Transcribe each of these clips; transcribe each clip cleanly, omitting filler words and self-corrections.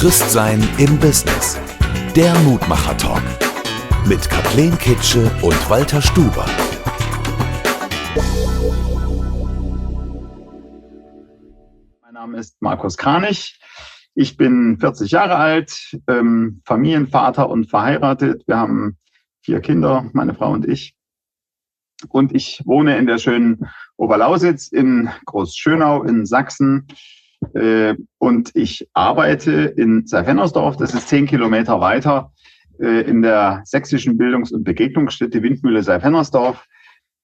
Christsein im Business. Der Mutmacher-Talk mit Kathleen Kitsche und Walter Stuber. Mein Name ist Markus Kranich. Ich bin 40 Jahre alt, Familienvater und verheiratet. Wir haben 4 Kinder, meine Frau und ich. Und ich wohne in der schönen Oberlausitz in Großschönau in Sachsen. Und ich arbeite in Seilfennersdorf, das ist 10 Kilometer weiter, in der sächsischen Bildungs- und Begegnungsstätte Windmühle Seilfennersdorf.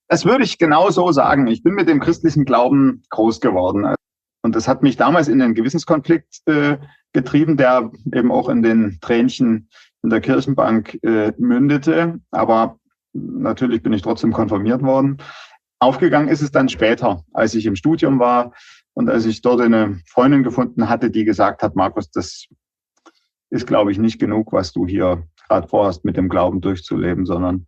Das würde ich genau so sagen. Ich bin mit dem christlichen Glauben groß geworden. Und das hat mich damals in einen Gewissenskonflikt getrieben, der eben auch in den Tränchen in der Kirchenbank mündete. Aber natürlich bin ich trotzdem konfirmiert worden. Aufgegangen ist es dann später, als ich im Studium war und als ich dort eine Freundin gefunden hatte, die gesagt hat, Markus, das ist, glaube ich, nicht genug, was du hier gerade vorhast, mit dem Glauben durchzuleben, sondern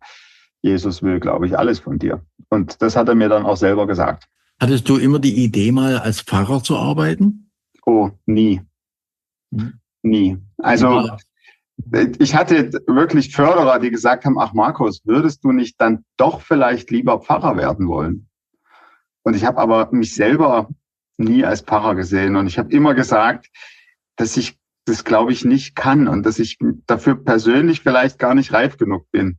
Jesus will, glaube ich, alles von dir. Und das hat er mir dann auch selber gesagt. Hattest du immer die Idee, mal als Pfarrer zu arbeiten? Oh, nie. Nie. Also ich hatte wirklich Förderer, die gesagt haben, ach Markus, würdest du nicht dann doch vielleicht lieber Pfarrer werden wollen? Und ich habe aber mich selber nie als Pfarrer gesehen. Und ich habe immer gesagt, dass ich das, glaube ich, nicht kann und dass ich dafür persönlich vielleicht gar nicht reif genug bin.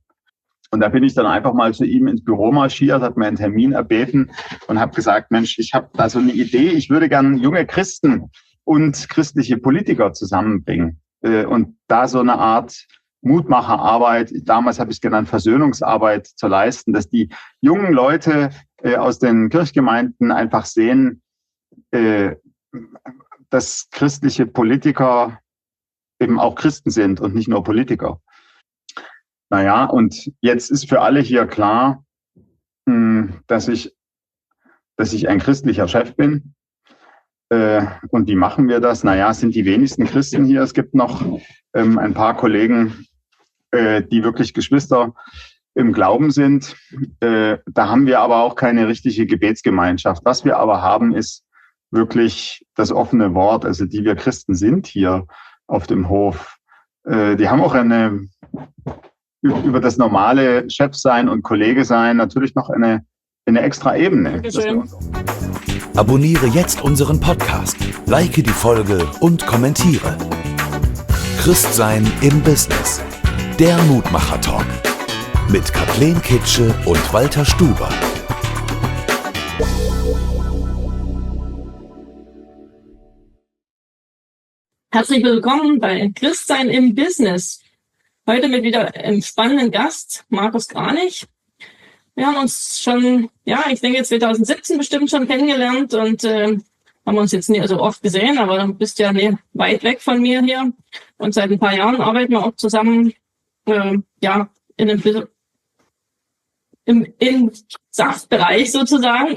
Und da bin ich dann einfach mal zu ihm ins Büro marschiert, habe mir einen Termin erbeten und habe gesagt, Mensch, ich habe da so eine Idee, ich würde gerne junge Christen und christliche Politiker zusammenbringen. Und da so eine Art Mutmacherarbeit, damals habe ich es genannt, Versöhnungsarbeit zu leisten, dass die jungen Leute aus den Kirchgemeinden einfach sehen, dass christliche Politiker eben auch Christen sind und nicht nur Politiker. Naja, und jetzt ist für alle hier klar, dass ich ein christlicher Chef bin. Und wie machen wir das? Naja, es sind die wenigsten Christen hier. Es gibt noch ein paar Kollegen, die wirklich Geschwister im Glauben sind. Da haben wir aber auch keine richtige Gebetsgemeinschaft. Was wir aber haben, ist wirklich das offene Wort. Also die wir Christen sind hier auf dem Hof. Die haben auch über das normale Chefsein und Kollege sein natürlich noch eine extra Ebene. Abonniere jetzt unseren Podcast, like die Folge und kommentiere. Christsein im Business. Der Mutmacher-Talk mit Kathleen Kitsche und Walter Stuber. Herzlich willkommen bei Christsein im Business. Heute mit wieder einem spannenden Gast, Markus Kranich. Wir haben uns schon, ich denke 2017 bestimmt schon kennengelernt und haben uns jetzt nicht so oft gesehen, aber du bist ja nicht weit weg von mir hier. Und seit ein paar Jahren arbeiten wir auch zusammen, im Saftbereich sozusagen.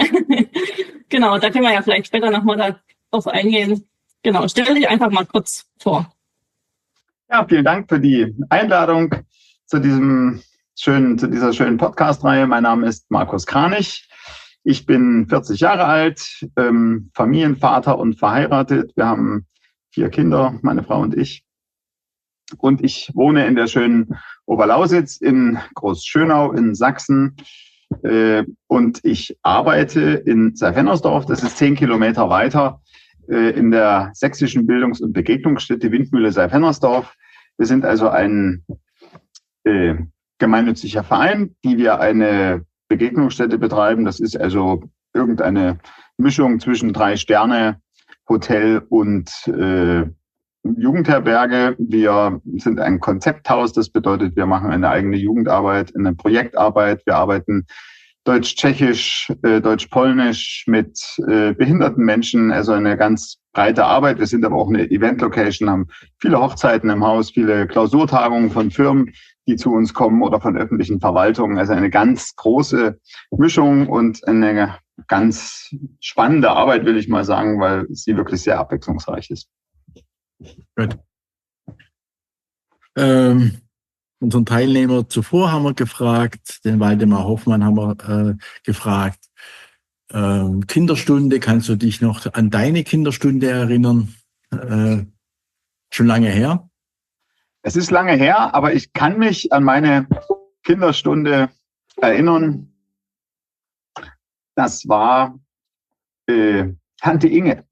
Genau, da können wir ja vielleicht später nochmal darauf eingehen. Genau, stell dich einfach mal kurz vor. Ja, vielen Dank für die Einladung zu dieser schönen Podcast-Reihe. Mein Name ist Markus Kranich. Ich bin 40 Jahre alt, Familienvater und verheiratet. Wir haben 4 Kinder, meine Frau und ich. Und ich wohne in der schönen Oberlausitz in Großschönau in Sachsen. Und ich arbeite in Seilfennersdorf, das ist 10 Kilometer weiter, in der sächsischen Bildungs- und Begegnungsstätte Windmühle Seilfennersdorf. Wir sind also ein gemeinnütziger Verein, die wir eine Begegnungsstätte betreiben. Das ist also irgendeine Mischung zwischen 3-Sterne-Hotel und Jugendherberge. Wir sind ein Konzepthaus. Das bedeutet, wir machen eine eigene Jugendarbeit, eine Projektarbeit. Wir arbeiten Deutsch-Tschechisch, Deutsch-Polnisch mit behinderten Menschen, also eine ganz breite Arbeit. Wir sind aber auch eine Event-Location, haben viele Hochzeiten im Haus, viele Klausurtagungen von Firmen, die zu uns kommen oder von öffentlichen Verwaltungen. Also eine ganz große Mischung und eine ganz spannende Arbeit, will ich mal sagen, weil sie wirklich sehr abwechslungsreich ist. Gut. Unseren Teilnehmer zuvor haben wir gefragt, den Waldemar Hoffmann haben wir gefragt, Kinderstunde, kannst du dich noch an deine Kinderstunde erinnern? Schon lange her? Es ist lange her, aber ich kann mich an meine Kinderstunde erinnern. Das war Tante Inge.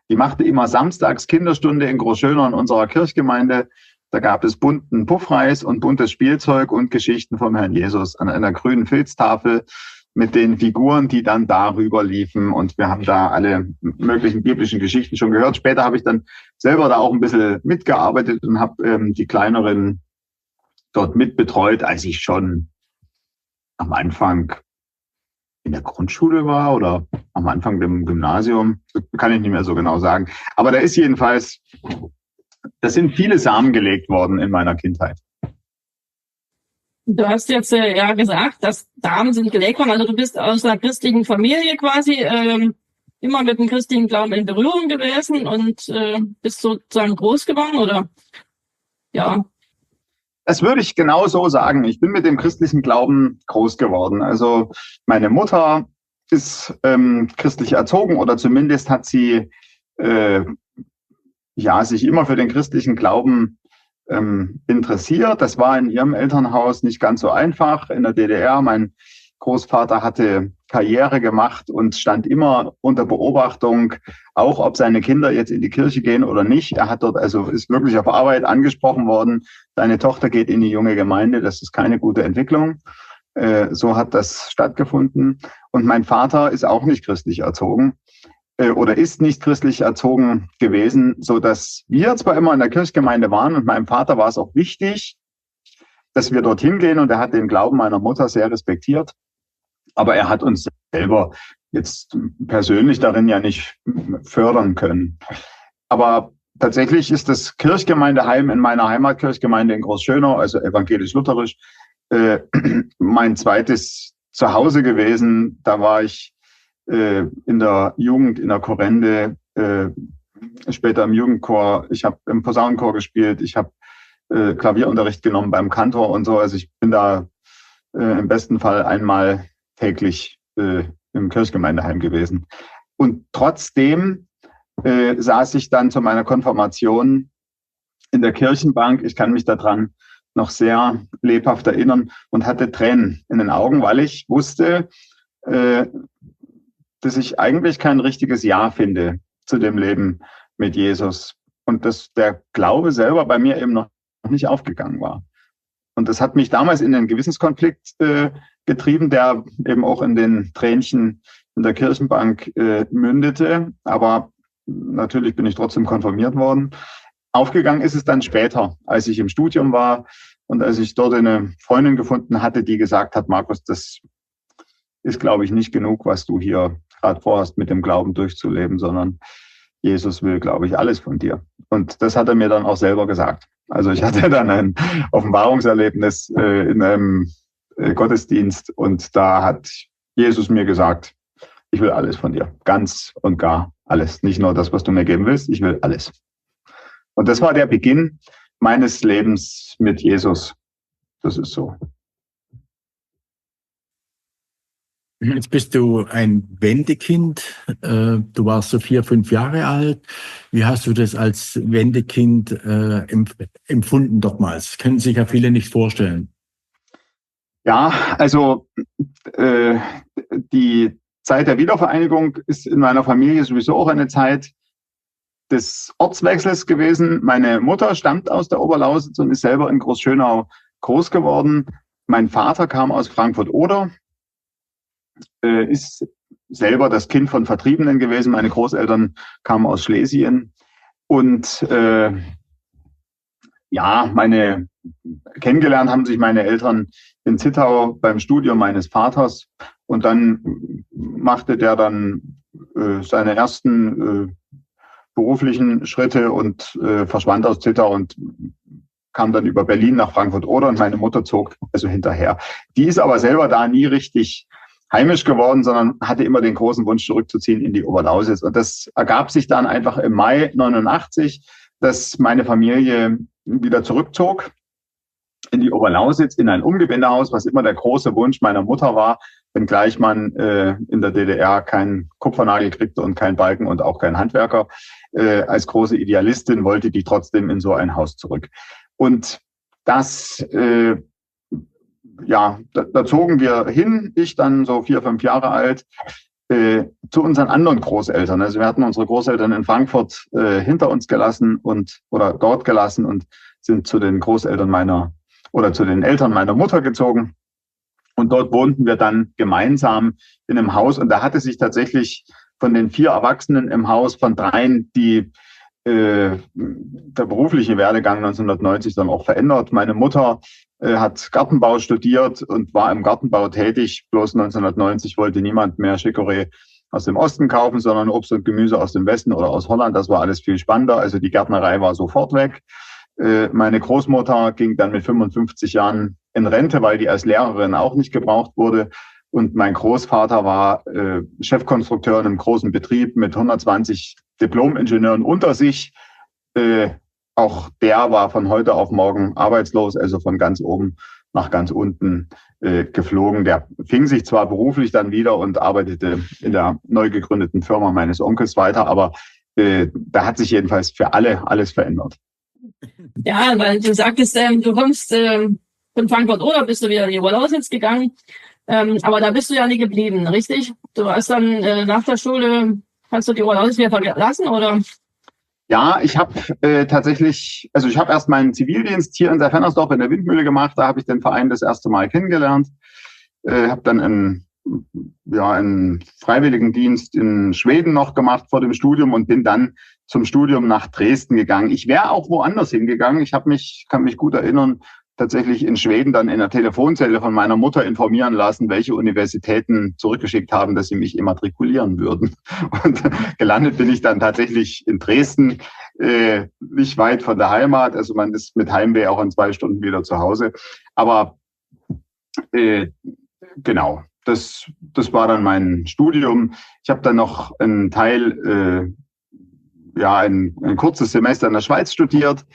Die machte immer samstags Kinderstunde in Großschönau in unserer Kirchgemeinde. Da gab es bunten Puffreis und buntes Spielzeug und Geschichten vom Herrn Jesus an einer grünen Filztafel mit den Figuren, die dann darüber liefen. Und wir haben da alle möglichen biblischen Geschichten schon gehört. Später habe ich dann selber da auch ein bisschen mitgearbeitet und habe die Kleineren dort mitbetreut, als ich schon am Anfang in der Grundschule war oder am Anfang dem Gymnasium. Das kann ich nicht mehr so genau sagen. Aber da ist jedenfalls, das sind viele Samen gelegt worden in meiner Kindheit. Du hast jetzt ja gesagt, dass Samen sind gelegt worden. Also du bist aus einer christlichen Familie quasi immer mit dem christlichen Glauben in Berührung gewesen und bist sozusagen groß geworden, oder? Ja. Das würde ich genau so sagen. Ich bin mit dem christlichen Glauben groß geworden. Also meine Mutter ist christlich erzogen, oder zumindest hat sie sich immer für den christlichen Glauben interessiert. Das war in ihrem Elternhaus nicht ganz so einfach. In der DDR, mein Großvater hatte Karriere gemacht und stand immer unter Beobachtung, auch ob seine Kinder jetzt in die Kirche gehen oder nicht. Er hat dort, also ist wirklich auf Arbeit angesprochen worden, deine Tochter geht in die junge Gemeinde, das ist keine gute Entwicklung. So hat das stattgefunden. Und mein Vater ist auch nicht christlich erzogen oder ist nicht christlich erzogen gewesen, so dass wir zwar immer in der Kirchgemeinde waren, und meinem Vater war es auch wichtig, dass wir dorthin gehen, und er hat den Glauben meiner Mutter sehr respektiert. Aber er hat uns selber jetzt persönlich darin ja nicht fördern können. Aber tatsächlich ist das Kirchgemeindeheim in meiner Heimatkirchgemeinde in Großschönau, also evangelisch-lutherisch, mein zweites Zuhause gewesen. Da war ich in der Jugend, in der Chorende, später im Jugendchor. Ich habe im Posaunenchor gespielt. Ich habe Klavierunterricht genommen beim Kantor und so. Also ich bin da im besten Fall einmal täglich im Kirchgemeindeheim gewesen. Und trotzdem saß ich dann zu meiner Konfirmation in der Kirchenbank. Ich kann mich daran noch sehr lebhaft erinnern und hatte Tränen in den Augen, weil ich wusste, dass ich eigentlich kein richtiges Ja finde zu dem Leben mit Jesus. Und dass der Glaube selber bei mir eben noch nicht aufgegangen war. Und das hat mich damals in einen Gewissenskonflikt getrieben, der eben auch in den Tränchen in der Kirchenbank mündete. Aber natürlich bin ich trotzdem konfirmiert worden. Aufgegangen ist es dann später, als ich im Studium war und als ich dort eine Freundin gefunden hatte, die gesagt hat, Markus, das ist, glaube ich, nicht genug, was du hier gerade vorhast, mit dem Glauben durchzuleben, sondern Jesus will, glaube ich, alles von dir. Und das hat er mir dann auch selber gesagt. Also ich hatte dann ein Offenbarungserlebnis in einem Gottesdienst, und da hat Jesus mir gesagt, ich will alles von dir, ganz und gar alles. Nicht nur das, was du mir geben willst, ich will alles. Und das war der Beginn meines Lebens mit Jesus. Das ist so. Jetzt bist du ein Wendekind. Du warst so 4, 5 Jahre alt. Wie hast du das als Wendekind empfunden damals? Können sich ja viele nicht vorstellen. Ja, also die Zeit der Wiedervereinigung ist in meiner Familie sowieso auch eine Zeit des Ortswechsels gewesen. Meine Mutter stammt aus der Oberlausitz und ist selber in Großschönau groß geworden. Mein Vater kam aus Frankfurt-Oder, ist selber das Kind von Vertriebenen gewesen. Meine Großeltern kamen aus Schlesien. Und kennengelernt haben sich meine Eltern in Zittau beim Studium meines Vaters. Und dann machte der dann seine ersten beruflichen Schritte und verschwand aus Zittau und kam dann über Berlin nach Frankfurt-Oder, und meine Mutter zog also hinterher. Die ist aber selber da nie richtig heimisch geworden, sondern hatte immer den großen Wunsch, zurückzuziehen in die Oberlausitz. Und das ergab sich dann einfach im Mai 89, dass meine Familie wieder zurückzog in die Oberlausitz, in ein Umgebindehaus, was immer der große Wunsch meiner Mutter war, wenngleich man in der DDR keinen Kupfernagel kriegte und keinen Balken und auch keinen Handwerker. Als große Idealistin wollte die trotzdem in so ein Haus zurück. Und das, da zogen wir hin, ich dann so 4, 5 Jahre alt, zu unseren anderen Großeltern. Also wir hatten unsere Großeltern in Frankfurt hinter uns gelassen oder dort gelassen und sind zu den Großeltern zu den Eltern meiner Mutter gezogen. Und dort wohnten wir dann gemeinsam in einem Haus. Und da hatte sich tatsächlich von den 4 Erwachsenen im Haus, von 3, der berufliche Werdegang 1990 dann auch verändert. Meine Mutter hat Gartenbau studiert und war im Gartenbau tätig. Bloß 1990 wollte niemand mehr Chicorée aus dem Osten kaufen, sondern Obst und Gemüse aus dem Westen oder aus Holland. Das war alles viel spannender. Also die Gärtnerei war sofort weg. Meine Großmutter ging dann mit 55 Jahren in Rente, weil die als Lehrerin auch nicht gebraucht wurde. Und mein Großvater war Chefkonstrukteur in einem großen Betrieb mit 120 Diplom-Ingenieuren unter sich. Auch der war von heute auf morgen arbeitslos, also von ganz oben nach ganz unten geflogen. Der fing sich zwar beruflich dann wieder und arbeitete in der neu gegründeten Firma meines Onkels weiter, aber da hat sich jedenfalls für alle alles verändert. Ja, weil du sagtest, du kommst von Frankfurt oder bist du wieder in die Oberlausitz gegangen, aber da bist du ja nie geblieben, richtig? Du hast dann nach der Schule, hast du die Oberlausitz wieder verlassen, oder? Ja, ich habe ich habe erst meinen Zivildienst hier in der Fernersdorf in der Windmühle gemacht. Da habe ich den Verein das erste Mal kennengelernt. Habe dann einen Freiwilligendienst in Schweden noch gemacht vor dem Studium und bin dann zum Studium nach Dresden gegangen. Ich wäre auch woanders hingegangen. Ich kann mich gut erinnern, tatsächlich in Schweden dann in der Telefonzelle von meiner Mutter informieren lassen, welche Universitäten zurückgeschickt haben, dass sie mich immatrikulieren würden. Und gelandet bin ich dann tatsächlich in Dresden, nicht weit von der Heimat. Also man ist mit Heimweh auch in 2 Stunden wieder zu Hause. Aber genau, das war dann mein Studium. Ich habe dann noch einen Teil ein kurzes Semester in der Schweiz studiert.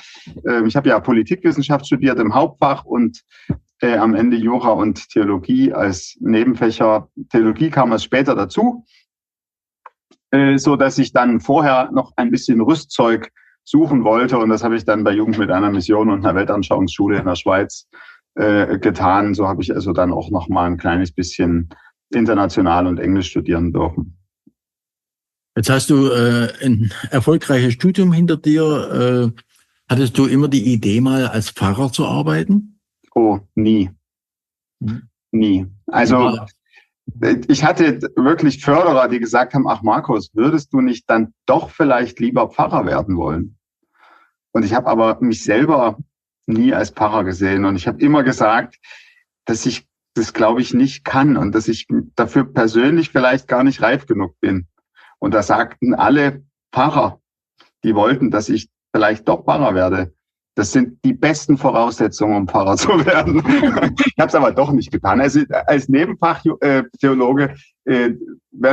Ich habe ja Politikwissenschaft studiert im Hauptfach und am Ende Jura und Theologie als Nebenfächer. Theologie kam erst später dazu, so dass ich dann vorher noch ein bisschen Rüstzeug suchen wollte und das habe ich dann bei Jugend mit einer Mission und einer Weltanschauungsschule in der Schweiz getan. So habe ich also dann auch noch mal ein kleines bisschen international und Englisch studieren dürfen. Jetzt hast du ein erfolgreiches Studium hinter dir. Hattest du immer die Idee, mal als Pfarrer zu arbeiten? Oh, nie. Nie. Also ich hatte wirklich Förderer, die gesagt haben, ach Markus, würdest du nicht dann doch vielleicht lieber Pfarrer werden wollen? Und ich habe aber mich selber nie als Pfarrer gesehen. Und ich habe immer gesagt, dass ich das, glaube ich, nicht kann und dass ich dafür persönlich vielleicht gar nicht reif genug bin. Und da sagten alle Pfarrer, die wollten, dass ich vielleicht doch Pfarrer werde. Das sind die besten Voraussetzungen, um Pfarrer zu werden. Ich habe es aber doch nicht getan. Also als Nebenfach-Theologe wäre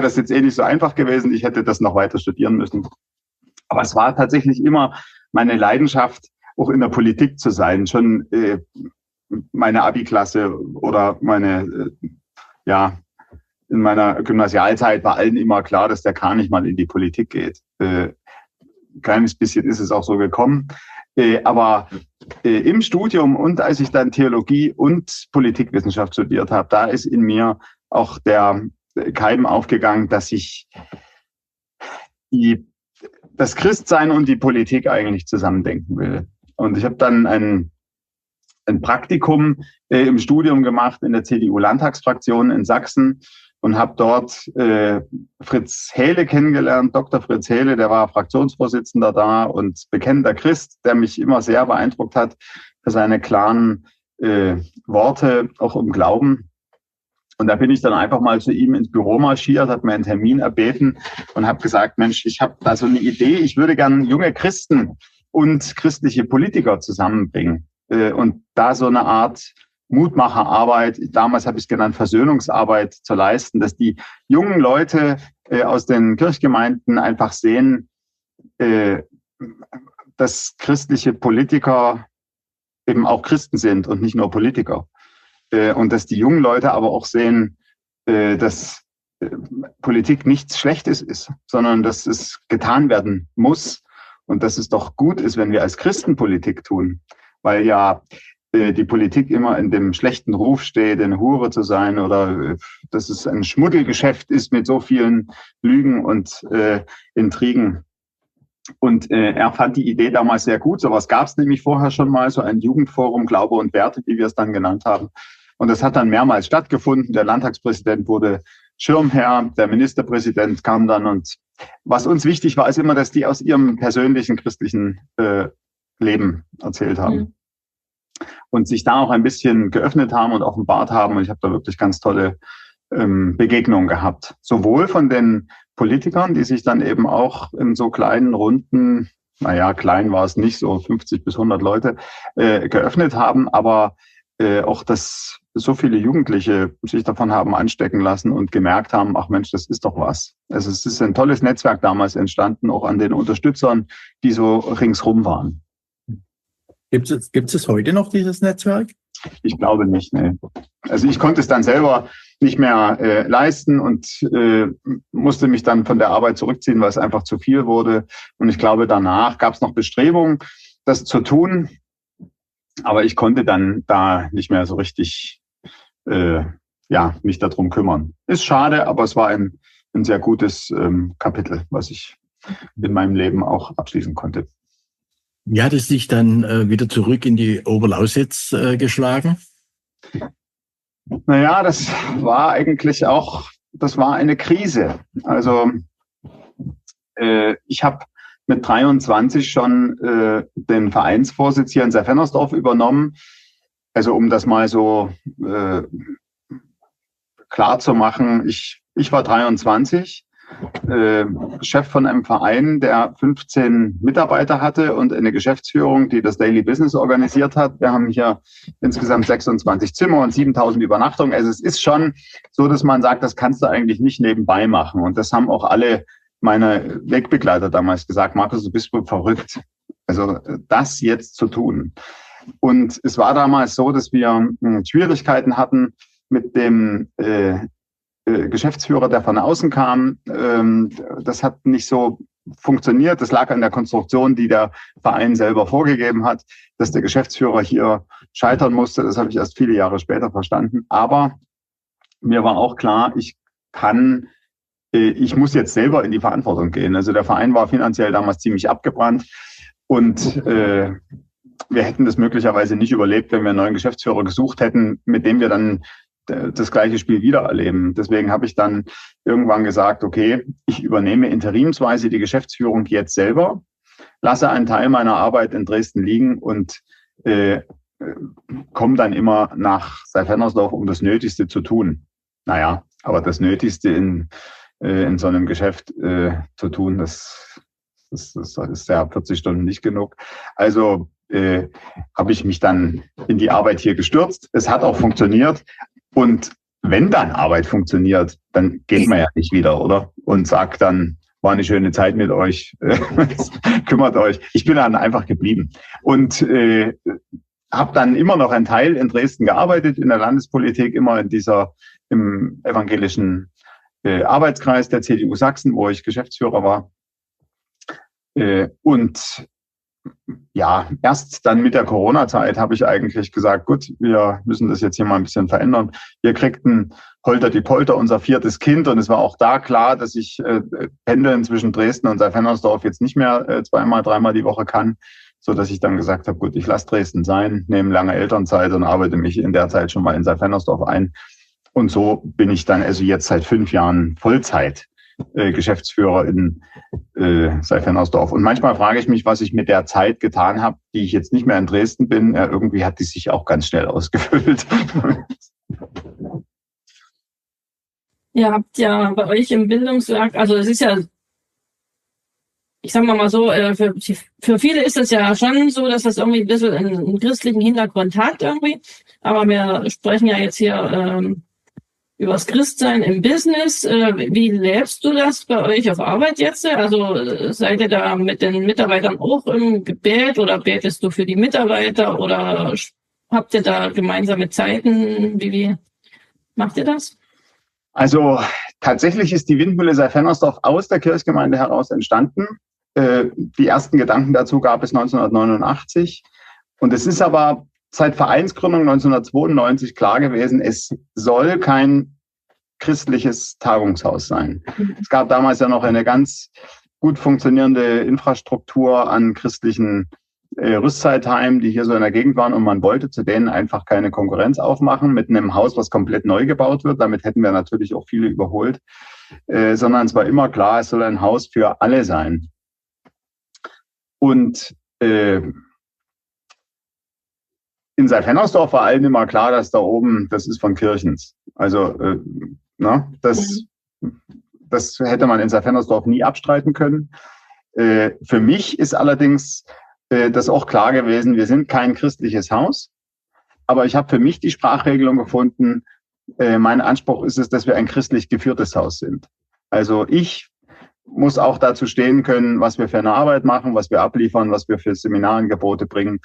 das jetzt nicht so einfach gewesen. Ich hätte das noch weiter studieren müssen. Aber es war tatsächlich immer meine Leidenschaft, auch in der Politik zu sein. Schon meine Abi-Klasse oder in meiner Gymnasialzeit war allen immer klar, dass der Kranich mal in die Politik geht. Kleines bisschen ist es auch so gekommen. Aber im Studium und als ich dann Theologie und Politikwissenschaft studiert habe, da ist in mir auch der Keim aufgegangen, dass ich das Christsein und die Politik eigentlich zusammendenken will. Und ich habe dann ein Praktikum im Studium gemacht in der CDU-Landtagsfraktion in Sachsen und habe dort Fritz Hähle kennengelernt, Dr. Fritz Hähle, der war Fraktionsvorsitzender da und bekennender Christ, der mich immer sehr beeindruckt hat für seine klaren Worte, auch im Glauben. Und da bin ich dann einfach mal zu ihm ins Büro marschiert, habe mir einen Termin erbeten und habe gesagt, Mensch, ich habe da so eine Idee, ich würde gern junge Christen und christliche Politiker zusammenbringen und da so eine Art Mutmacherarbeit, damals habe ich es genannt, Versöhnungsarbeit zu leisten, dass die jungen Leute aus den Kirchgemeinden einfach sehen, dass christliche Politiker eben auch Christen sind und nicht nur Politiker. Und dass die jungen Leute aber auch sehen, dass Politik nichts Schlechtes ist, sondern dass es getan werden muss und dass es doch gut ist, wenn wir als Christen Politik tun, weil ja die Politik immer in dem schlechten Ruf steht, eine Hure zu sein oder dass es ein Schmuddelgeschäft ist mit so vielen Lügen und Intrigen. Und er fand die Idee damals sehr gut. Sowas gab es nämlich vorher schon mal, so ein Jugendforum Glaube und Werte, wie wir es dann genannt haben. Und das hat dann mehrmals stattgefunden. Der Landtagspräsident wurde Schirmherr, der Ministerpräsident kam dann. Und was uns wichtig war, ist immer, dass die aus ihrem persönlichen christlichen Leben erzählt haben. Und sich da auch ein bisschen geöffnet haben und offenbart haben. Und ich habe da wirklich ganz tolle Begegnungen gehabt. Sowohl von den Politikern, die sich dann eben auch in so kleinen Runden, naja, klein war es nicht, so 50 bis 100 Leute, geöffnet haben, aber auch, dass so viele Jugendliche sich davon haben anstecken lassen und gemerkt haben, ach Mensch, das ist doch was. Also es ist ein tolles Netzwerk damals entstanden, auch an den Unterstützern, die so ringsrum waren. Gibt es heute noch dieses Netzwerk? Ich glaube nicht, nee. Also ich konnte es dann selber nicht mehr leisten und musste mich dann von der Arbeit zurückziehen, weil es einfach zu viel wurde. Und ich glaube, danach gab es noch Bestrebungen, das zu tun. Aber ich konnte dann da nicht mehr so richtig mich darum kümmern. Ist schade, aber es war ein sehr gutes Kapitel, was ich in meinem Leben auch abschließen konnte. Wie hat es dich dann wieder zurück in die Oberlausitz geschlagen? Naja, das war eigentlich auch, das war eine Krise. Also ich habe mit 23 schon den Vereinsvorsitz hier in Seilfennersdorf übernommen. Also um das mal so klar zu machen, ich war 23, Chef von einem Verein, der 15 Mitarbeiter hatte und eine Geschäftsführung, die das Daily Business organisiert hat. Wir haben hier insgesamt 26 Zimmer und 7.000 Übernachtungen. Also es ist schon so, dass man sagt, das kannst du eigentlich nicht nebenbei machen. Und das haben auch alle meine Wegbegleiter damals gesagt, Markus, du bist wohl verrückt. Also das jetzt zu tun. Und es war damals so, dass wir Schwierigkeiten hatten mit dem Geschäftsführer, der von außen kam. Das hat nicht so funktioniert. Das lag an der Konstruktion, die der Verein selber vorgegeben hat, dass der Geschäftsführer hier scheitern musste. Das habe ich erst viele Jahre später verstanden. Aber mir war auch klar, ich muss jetzt selber in die Verantwortung gehen. Also der Verein war finanziell damals ziemlich abgebrannt und wir hätten das möglicherweise nicht überlebt, wenn wir einen neuen Geschäftsführer gesucht hätten, mit dem wir dann das gleiche Spiel wieder erleben. Deswegen habe ich dann irgendwann gesagt, okay, ich übernehme interimsweise die Geschäftsführung jetzt selber, lasse einen Teil meiner Arbeit in Dresden liegen und komme dann immer nach Seilfennersdorf, um das Nötigste zu tun. Naja, aber das Nötigste in so einem Geschäft zu tun, das ist ja 40 Stunden nicht genug. Also habe ich mich dann in die Arbeit hier gestürzt. Es hat auch funktioniert. Und wenn dann Arbeit funktioniert, dann geht man ja nicht wieder, oder? Und sagt dann, war eine schöne Zeit mit euch, kümmert euch. Ich bin dann einfach geblieben und habe dann immer noch einen Teil in Dresden gearbeitet, in der Landespolitik, immer im evangelischen Arbeitskreis der CDU Sachsen, wo ich Geschäftsführer war. Und ja, erst dann mit der Corona-Zeit habe ich eigentlich gesagt, gut, wir müssen das jetzt hier mal ein bisschen verändern. Wir kriegten Holter die Polter, unser 4. Kind, und es war auch da klar, dass ich pendeln zwischen Dresden und Seilfennersdorf jetzt nicht mehr 2-mal, 3-mal die Woche kann, so dass ich dann gesagt habe, gut, ich lasse Dresden sein, nehme lange Elternzeit und arbeite mich in der Zeit schon mal in Seilfennersdorf ein. Und so bin ich dann also jetzt seit 5 Jahren Vollzeit Geschäftsführer in Seilfennersdorf. Und manchmal frage ich mich, was ich mit der Zeit getan habe, die ich jetzt nicht mehr in Dresden bin. Irgendwie hat die sich auch ganz schnell ausgefüllt. Ihr habt ja bei euch im Bildungswerk, also es ist ja, ich sag mal so, für viele ist es ja schon so, dass das irgendwie ein bisschen einen christlichen Hintergrund hat irgendwie. Aber wir sprechen ja jetzt hier über das Christsein im Business. Wie lebst du das bei euch auf Arbeit jetzt? Also seid ihr da mit den Mitarbeitern auch im Gebet oder betest du für die Mitarbeiter oder habt ihr da gemeinsame Zeiten? Wie macht ihr das? Also tatsächlich ist die Windmühle Seyfennersdorf aus der Kirchgemeinde heraus entstanden. Die ersten Gedanken dazu gab es 1989. Und es ist aber seit Vereinsgründung 1992 klar gewesen, es soll kein christliches Tagungshaus sein. Es gab damals ja noch eine ganz gut funktionierende Infrastruktur an christlichen Rüstzeitheimen, die hier so in der Gegend waren, und man wollte zu denen einfach keine Konkurrenz aufmachen mit einem Haus, was komplett neu gebaut wird. Damit hätten wir natürlich auch viele überholt, sondern es war immer klar, es soll ein Haus für alle sein. Und in Seyfennersdorf war allen immer klar, dass da oben, das ist von Kirchens. Also das hätte man in Seyfennersdorf nie abstreiten können. Für mich ist allerdings das auch klar gewesen, wir sind kein christliches Haus, aber ich habe für mich die Sprachregelung gefunden, mein Anspruch ist es, dass wir ein christlich geführtes Haus sind. Also ich muss auch dazu stehen können, was wir für eine Arbeit machen, was wir abliefern, was wir für Seminarangebote bringen,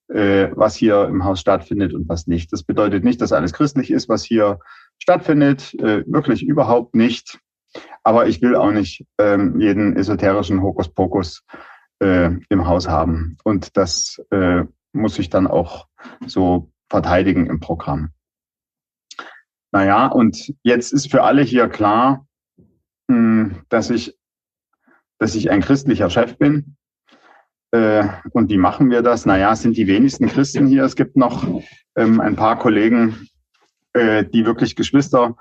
was hier im Haus stattfindet und was nicht. Das bedeutet nicht, dass alles christlich ist, was hier stattfindet, wirklich überhaupt nicht. Aber ich will auch nicht jeden esoterischen Hokuspokus im Haus haben. Und das muss ich dann auch so verteidigen im Programm. Naja, und jetzt ist für alle hier klar, dass ich ein christlicher Chef bin. Und wie machen wir das? Naja, es sind die wenigsten Christen hier. Es gibt noch ein paar Kollegen, die wirklich Geschwister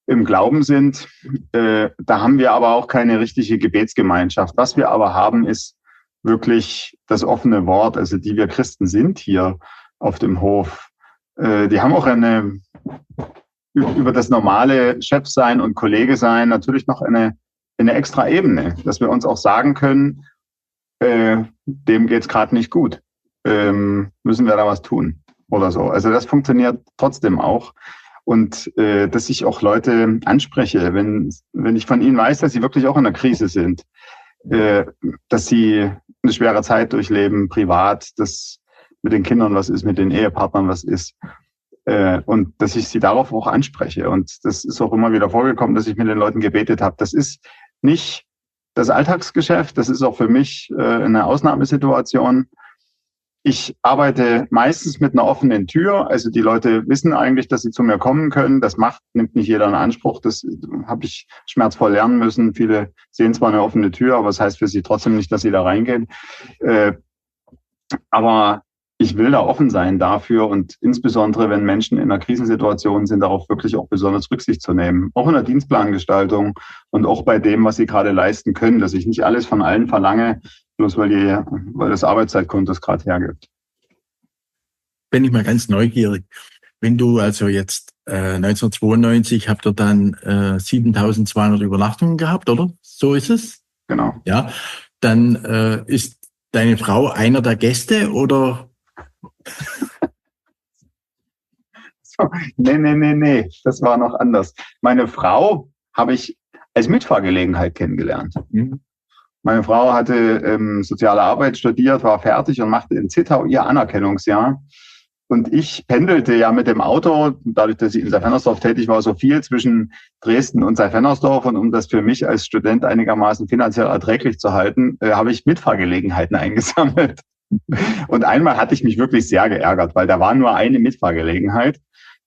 im Glauben sind. Da haben wir aber auch keine richtige Gebetsgemeinschaft. Was wir aber haben, ist wirklich das offene Wort, also die wir Christen sind hier auf dem Hof. Die haben auch über das normale Chefsein und Kollege sein natürlich noch eine extra Ebene, dass wir uns auch sagen können, dem geht's gerade nicht gut. Müssen wir da was tun oder so. Also das funktioniert trotzdem auch. Und dass ich auch Leute anspreche, wenn ich von ihnen weiß, dass sie wirklich auch in einer Krise sind, dass sie eine schwere Zeit durchleben, privat, dass mit den Kindern was ist, mit den Ehepartnern was ist, und dass ich sie darauf auch anspreche. Und das ist auch immer wieder vorgekommen, dass ich mit den Leuten gebetet habe. Das ist nicht das Alltagsgeschäft, das ist auch für mich eine Ausnahmesituation. Ich arbeite meistens mit einer offenen Tür. Also die Leute wissen eigentlich, dass sie zu mir kommen können. Das nimmt nicht jeder in Anspruch. Das habe ich schmerzvoll lernen müssen. Viele sehen zwar eine offene Tür, aber das heißt für sie trotzdem nicht, dass sie da reingehen. Aber ich will da offen sein dafür, und insbesondere, wenn Menschen in einer Krisensituation sind, darauf wirklich auch besonders Rücksicht zu nehmen. Auch in der Dienstplangestaltung und auch bei dem, was sie gerade leisten können, dass ich nicht alles von allen verlange, bloß weil das Arbeitszeitkonto es gerade hergibt. Bin ich mal ganz neugierig. Wenn du also jetzt 1992 habt ihr dann 7.200 Übernachtungen gehabt, oder? So ist es? Genau. Ja, dann ist deine Frau einer der Gäste, oder? So, nee, das war noch anders. Meine Frau habe ich als Mitfahrgelegenheit kennengelernt. Mhm. Meine Frau hatte soziale Arbeit studiert, war fertig und machte in Zittau ihr Anerkennungsjahr. Und ich pendelte ja mit dem Auto, dadurch, dass ich in Seyfennersdorf tätig war, so viel zwischen Dresden und Seyfennersdorf. Und um das für mich als Student einigermaßen finanziell erträglich zu halten, habe ich Mitfahrgelegenheiten eingesammelt. Und einmal hatte ich mich wirklich sehr geärgert, weil da war nur eine Mitfahrgelegenheit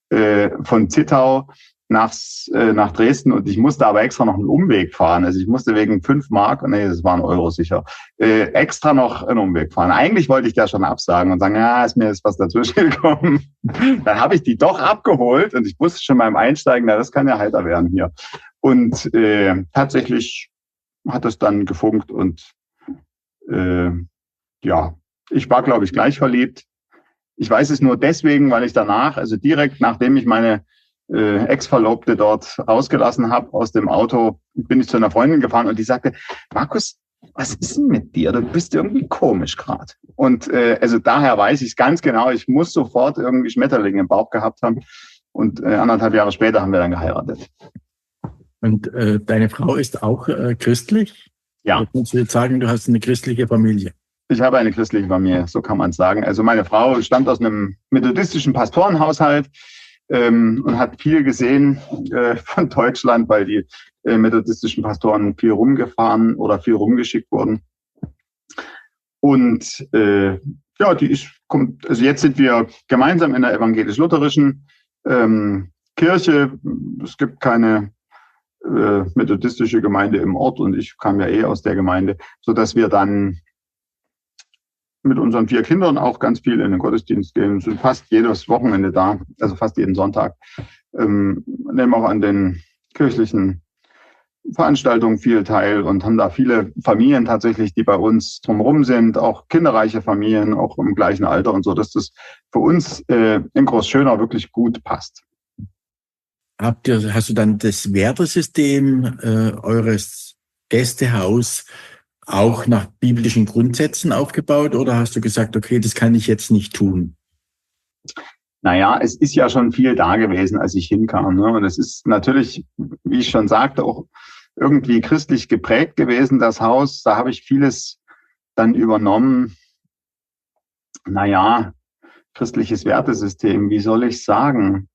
von Zittau nach Dresden, und ich musste aber extra noch einen Umweg fahren. Also ich musste wegen 5 Mark, nee, das waren Euro sicher, extra noch einen Umweg fahren. Eigentlich wollte ich da schon absagen und sagen, ja, mir ist was dazwischen gekommen. Dann habe ich die doch abgeholt und ich wusste schon beim Einsteigen, na, das kann ja heiter werden hier. Und tatsächlich hat es dann gefunkt und ja, ich war, glaube ich, gleich verliebt. Ich weiß es nur deswegen, weil ich danach, also direkt nachdem ich meine Ex-Verlobte dort rausgelassen habe aus dem Auto, bin ich zu einer Freundin gefahren und die sagte, Markus, was ist denn mit dir? Du bist irgendwie komisch gerade. Und also daher weiß ich es ganz genau, ich muss sofort irgendwie Schmetterlinge im Bauch gehabt haben. Und 1,5 Jahre später haben wir dann geheiratet. Und deine Frau ist auch christlich? Ja. Oder kannst du jetzt sagen, du hast eine christliche Familie? Ich habe eine christliche Familie, so kann man es sagen. Also meine Frau stammt aus einem methodistischen Pastorenhaushalt. und hat viel gesehen von Deutschland, weil die methodistischen Pastoren viel rumgefahren oder viel rumgeschickt wurden. Und also jetzt sind wir gemeinsam in der evangelisch-lutherischen Kirche. Es gibt keine methodistische Gemeinde im Ort und ich kam ja aus der Gemeinde, so dass wir dann mit unseren 4 Kindern auch ganz viel in den Gottesdienst gehen, sind fast jedes Wochenende da, also fast jeden Sonntag, nehmen auch an den kirchlichen Veranstaltungen viel teil und haben da viele Familien tatsächlich, die bei uns drumherum sind, auch kinderreiche Familien, auch im gleichen Alter und so, dass das für uns in Großschönau wirklich gut passt. Hast du dann das Wertesystem eures Gästehaus auch nach biblischen Grundsätzen aufgebaut oder hast du gesagt, okay, das kann ich jetzt nicht tun? Naja, es ist ja schon viel da gewesen, als ich hinkam. Ne? Und es ist natürlich, wie ich schon sagte, auch irgendwie christlich geprägt gewesen, das Haus. Da habe ich vieles dann übernommen. Naja, christliches Wertesystem, wie soll ich sagen?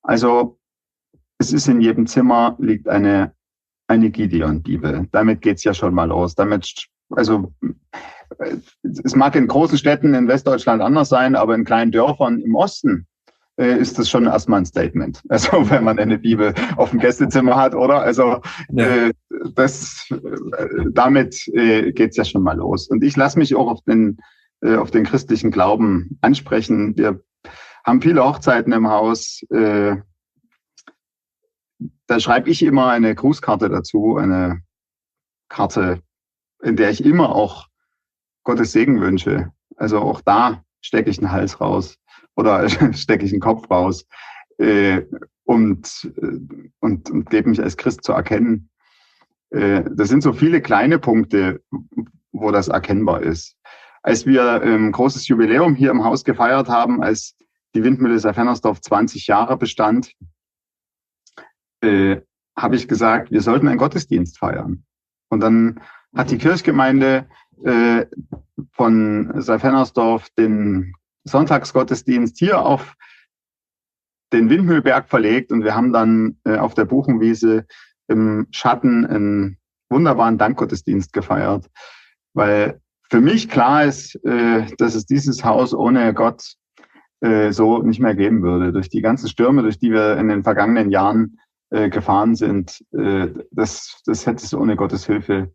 Also, es ist in jedem Zimmer liegt eine Gideon-Bibel. Damit geht's ja schon mal los. Es mag in großen Städten in Westdeutschland anders sein, aber in kleinen Dörfern im Osten ist das schon erstmal ein Statement. Also wenn man eine Bibel auf dem Gästezimmer hat, oder? Also ja. Damit geht's ja schon mal los. Und ich lasse mich auch auf den christlichen Glauben ansprechen. Wir haben viele Hochzeiten im Haus. Da schreibe ich immer eine Grußkarte dazu, eine Karte, in der ich immer auch Gottes Segen wünsche. Also auch da stecke ich einen Hals raus oder stecke ich einen Kopf raus und gebe mich als Christ zu erkennen. Das sind so viele kleine Punkte, wo das erkennbar ist. Als wir ein großes Jubiläum hier im Haus gefeiert haben, als die Windmühle Seyfernersdorf 20 Jahre bestand, habe ich gesagt, wir sollten einen Gottesdienst feiern. Und dann hat die Kirchgemeinde von Seyfernersdorf den Sonntagsgottesdienst hier auf den Windmühlberg verlegt und wir haben dann auf der Buchenwiese im Schatten einen wunderbaren Dankgottesdienst gefeiert, weil für mich klar ist, dass es dieses Haus ohne Gott so nicht mehr geben würde. Durch die ganzen Stürme, durch die wir in den vergangenen Jahren gefahren sind, das hätte es ohne Gottes Hilfe,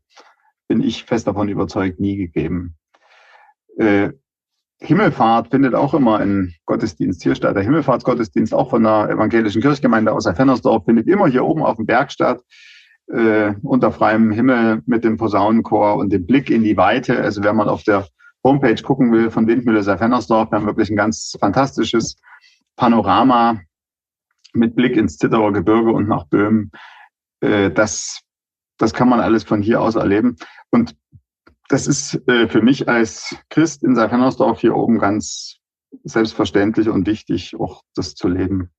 bin ich fest davon überzeugt, nie gegeben. Himmelfahrt findet auch immer ein Gottesdienst hier statt. Der Himmelfahrtsgottesdienst auch von der evangelischen Kirchgemeinde aus Seyfernersdorf findet immer hier oben auf dem Berg statt, unter freiem Himmel mit dem Posaunenchor und dem Blick in die Weite. Also wenn man auf der Homepage gucken will von Windmühle Seyfernersdorf, wir haben wirklich ein ganz fantastisches Panorama mit Blick ins Zitterer Gebirge und nach Böhmen. Das kann man alles von hier aus erleben. Und das ist für mich als Christ in Seyfernersdorf hier oben ganz selbstverständlich und wichtig, auch das zu leben.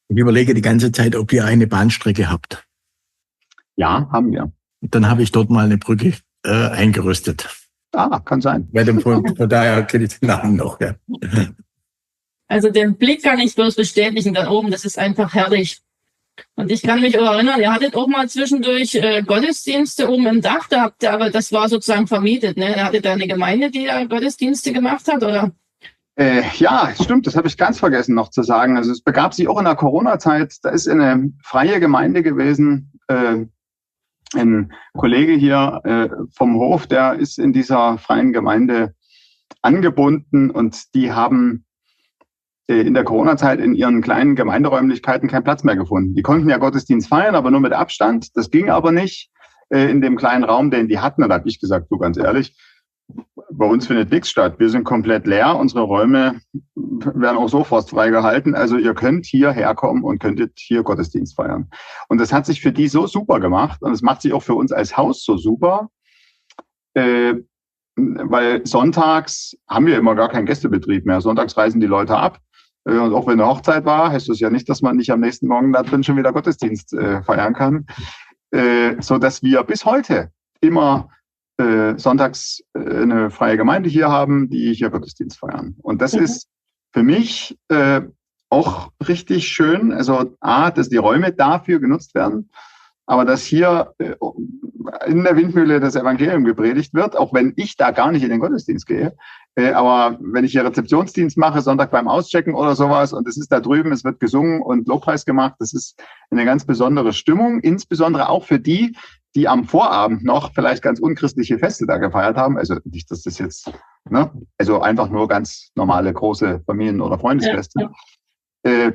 Ich überlege die ganze Zeit, ob ihr eine Bahnstrecke habt. Ja, haben wir. Dann habe ich dort mal eine Brücke eingerüstet. Kann sein. Von daher kenne ich den Namen noch. Ja. Also den Blick kann ich bloß bestätigen da oben, das ist einfach herrlich. Und ich kann mich auch erinnern, ihr hattet auch mal zwischendurch Gottesdienste oben im Dach, aber das war sozusagen vermietet, ne? Ihr hattet da eine Gemeinde, die da Gottesdienste gemacht hat, oder? Ja, stimmt, das habe ich ganz vergessen noch zu sagen. Also es begab sich auch in der Corona-Zeit, da ist eine freie Gemeinde gewesen, ein Kollege hier vom Hof, der ist in dieser freien Gemeinde angebunden und die haben in der Corona-Zeit in ihren kleinen Gemeinderäumlichkeiten keinen Platz mehr gefunden. Die konnten ja Gottesdienst feiern, aber nur mit Abstand. Das ging aber nicht in dem kleinen Raum, den die hatten. Und da habe ich gesagt, du ganz ehrlich, bei uns findet nichts statt. Wir sind komplett leer. Unsere Räume werden auch so forstfrei gehalten. Also ihr könnt hier herkommen und könntet hier Gottesdienst feiern. Und das hat sich für die so super gemacht. Und es macht sich auch für uns als Haus so super. Weil sonntags haben wir immer gar keinen Gästebetrieb mehr. Sonntags reisen die Leute ab. Und auch wenn eine Hochzeit war, heißt das ja nicht, dass man nicht am nächsten Morgen da drin schon wieder Gottesdienst feiern kann. So dass wir bis heute immer sonntags eine freie Gemeinde hier haben, die hier Gottesdienst feiern. Und das ist für mich auch richtig schön. Also dass die Räume dafür genutzt werden, aber dass hier in der Windmühle das Evangelium gepredigt wird, auch wenn ich da gar nicht in den Gottesdienst gehe. Aber wenn ich hier Rezeptionsdienst mache, Sonntag beim Auschecken oder sowas, und es ist da drüben, es wird gesungen und Lobpreis gemacht, das ist eine ganz besondere Stimmung, insbesondere auch für die am Vorabend noch vielleicht ganz unchristliche Feste da gefeiert haben. Also nicht, dass das jetzt, ne, also einfach nur ganz normale große Familien- oder Freundesfeste. Ja.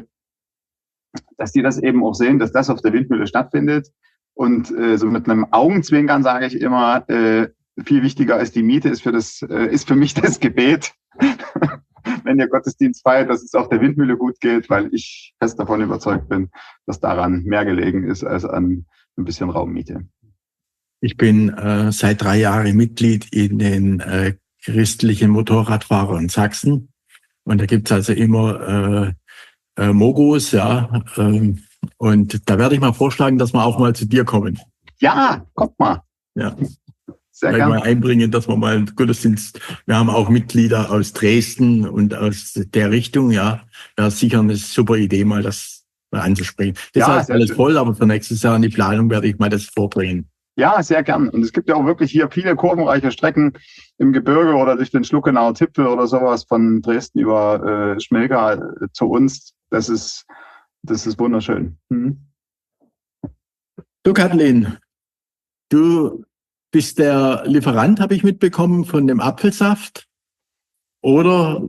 Dass die das eben auch sehen, dass das auf der Windmühle stattfindet. Und so mit einem Augenzwinkern sage ich immer, viel wichtiger als die Miete ist für mich das Gebet. Wenn ihr Gottesdienst feiert, dass es auf der Windmühle gut geht, weil ich fest davon überzeugt bin, dass daran mehr gelegen ist als an ein bisschen Raummiete. Ich bin seit 3 Jahren Mitglied in den christlichen Motorradfahrer in Sachsen. Und da gibt's also immer Mogos, ja. Und da werde ich mal vorschlagen, dass wir auch mal zu dir kommen. Ja, kommt mal. Ja. Sehr gerne. Mal einbringen, dass wir mal einen Gottesdienst. Wir haben auch Mitglieder aus Dresden und aus der Richtung, ja. Ja, sicher eine super Idee, mal das mal anzusprechen. Das Ja, ist alles voll, aber für nächstes Jahr in die Planung werde ich mal das vorbringen. Ja, sehr gern. Und es gibt ja auch wirklich hier viele kurvenreiche Strecken im Gebirge oder durch den Schluckenauer Zipfel oder sowas von Dresden über Schmelga zu uns. Das ist wunderschön. Mhm. Du, Kathleen, du bist der Lieferant, habe ich mitbekommen, von dem Apfelsaft, oder?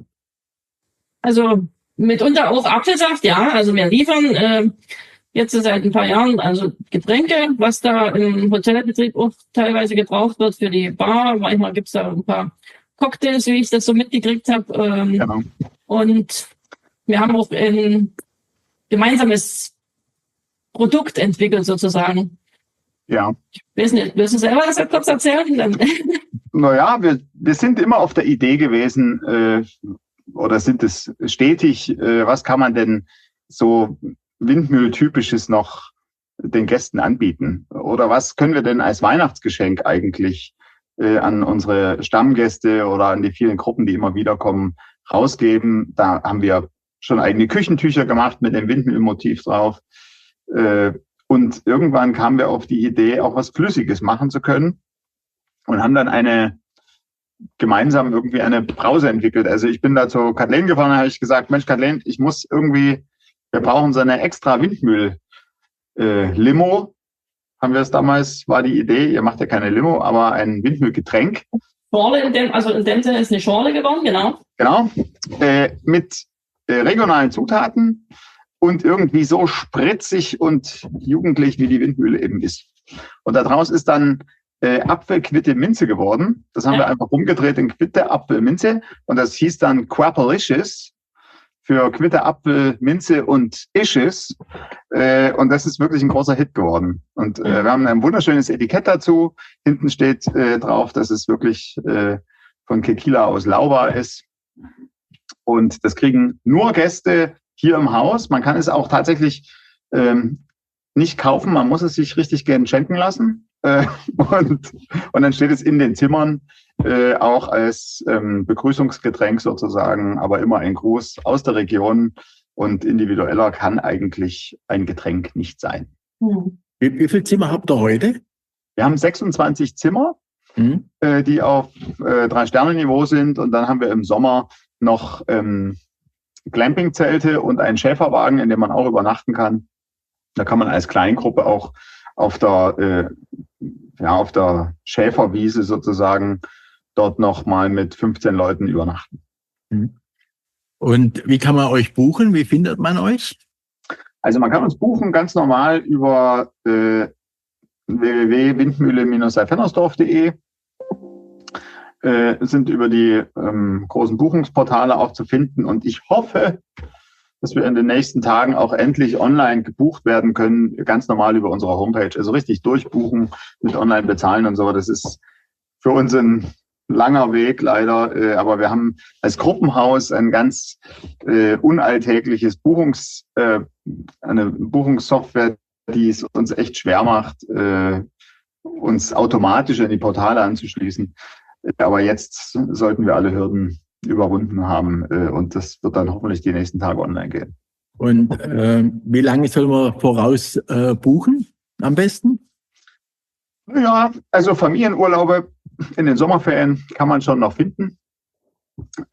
Also mitunter auch Apfelsaft, ja. Also wir liefern jetzt seit ein paar Jahren also Getränke, was da im Hotelbetrieb auch teilweise gebraucht wird für die Bar. Manchmal gibt's da ein paar Cocktails, wie ich das so mitgekriegt habe. Genau. Und wir haben auch ein gemeinsames Produkt entwickelt sozusagen. Ja. Ich weiß nicht, willst du selber das kurz erzählen? Naja, wir sind immer auf der Idee gewesen, oder sind es stetig, was kann man denn so Windmühltypisches noch den Gästen anbieten? Oder was können wir denn als Weihnachtsgeschenk eigentlich an unsere Stammgäste oder an die vielen Gruppen, die immer wieder kommen, rausgeben? Da haben wir schon eigene Küchentücher gemacht mit dem Windmühlmotiv drauf. Und irgendwann kamen wir auf die Idee, auch was Flüssiges machen zu können und haben dann gemeinsam irgendwie eine Brause entwickelt. Also ich bin da zu Kathleen gefahren, da habe ich gesagt, Mensch Kathleen, wir brauchen so eine extra Windmühl-Limo. Haben wir es damals, war die Idee, ihr macht ja keine Limo, aber ein Windmühlgetränk. Schorle, in dem Sinne ist eine Schorle geworden, genau. Genau, mit regionalen Zutaten und irgendwie so spritzig und jugendlich, wie die Windmühle eben ist. Und daraus ist dann Apfel-Quitte-Minze geworden. Das haben wir einfach umgedreht in Quitte, Apfel, Minze. Und das hieß dann Quapalicious für Quitte, Apfel, Minze und Isches. Und das ist wirklich ein großer Hit geworden. Und wir haben ein wunderschönes Etikett dazu. Hinten steht drauf, dass es wirklich von Kekila aus Lauba ist. Und das kriegen nur Gäste hier im Haus. Man kann es auch tatsächlich nicht kaufen. Man muss es sich richtig gern schenken lassen. Und dann steht es in den Zimmern auch als Begrüßungsgetränk sozusagen, aber immer ein Gruß aus der Region, und individueller kann eigentlich ein Getränk nicht sein. Wie viele Zimmer habt ihr heute? Wir haben 26 Zimmer, die auf 3-Sterne-Niveau sind, und dann haben wir im Sommer noch Glamping-Zelte und einen Schäferwagen, in dem man auch übernachten kann. Da kann man als Kleingruppe auch auf der Schäferwiese sozusagen dort noch mal mit 15 Leuten übernachten. Und wie kann man euch buchen? Wie findet man euch? Also man kann uns buchen ganz normal über www.windmühle-seifennersdorf.de. Sind über die großen Buchungsportale auch zu finden, und ich hoffe, dass wir in den nächsten Tagen auch endlich online gebucht werden können, ganz normal über unsere Homepage. Also richtig durchbuchen, mit online bezahlen und so. Das ist für uns ein langer Weg leider, aber wir haben als Gruppenhaus ein ganz unalltägliches eine Buchungssoftware, die es uns echt schwer macht, uns automatisch in die Portale anzuschließen. Aber jetzt sollten wir alle Hürden überwunden haben, und das wird dann hoffentlich die nächsten Tage online gehen. Und wie lange soll man voraus buchen am besten? Ja, also Familienurlaube in den Sommerferien kann man schon noch finden.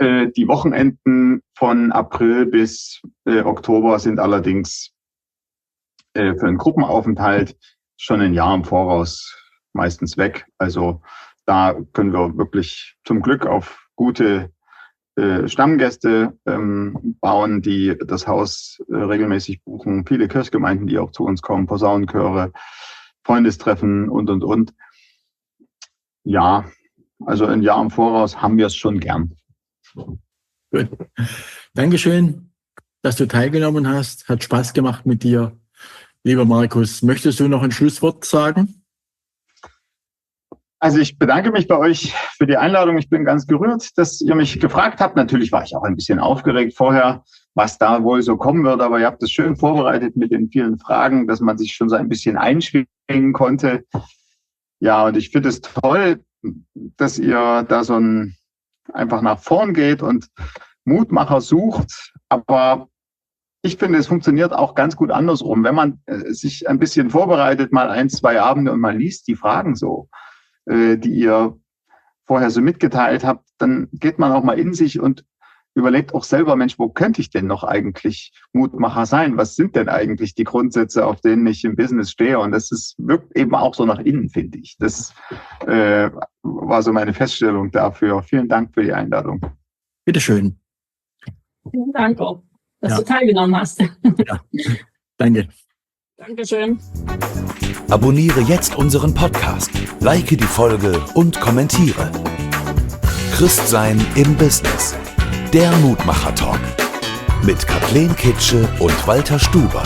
Die Wochenenden von April bis Oktober sind allerdings für einen Gruppenaufenthalt schon ein Jahr im Voraus meistens weg. Also da können wir wirklich zum Glück auf gute Stammgäste bauen, die das Haus regelmäßig buchen. Viele Kirchgemeinden, die auch zu uns kommen, Posaunenchöre, Freundestreffen und. Ja, also ein Jahr im Voraus haben wir es schon gern. Gut. Dankeschön, dass du teilgenommen hast. Hat Spaß gemacht mit dir. Lieber Markus, möchtest du noch ein Schlusswort sagen? Also ich bedanke mich bei euch für die Einladung. Ich bin ganz gerührt, dass ihr mich gefragt habt. Natürlich war ich auch ein bisschen aufgeregt vorher, was da wohl so kommen wird. Aber ihr habt es schön vorbereitet mit den vielen Fragen, dass man sich schon so ein bisschen einschwingen konnte. Ja, und ich finde es toll, dass ihr da so einfach nach vorn geht und Mutmacher sucht. Aber ich finde, es funktioniert auch ganz gut andersrum. Wenn man sich ein bisschen vorbereitet, mal 1, 2 Abende und mal liest die Fragen so, die ihr vorher so mitgeteilt habt, dann geht man auch mal in sich und überlegt auch selber, Mensch, wo könnte ich denn noch eigentlich Mutmacher sein? Was sind denn eigentlich die Grundsätze, auf denen ich im Business stehe? Und wirkt eben auch so nach innen, finde ich. Das war so meine Feststellung dafür. Vielen Dank für die Einladung. Bitteschön. Vielen Dank auch, dass du teilgenommen hast. Ja, danke. Dankeschön. Abonniere jetzt unseren Podcast, like die Folge und kommentiere. Christsein im Business. Der Mutmacher-Talk mit Kathleen Kitsche und Walter Stuber.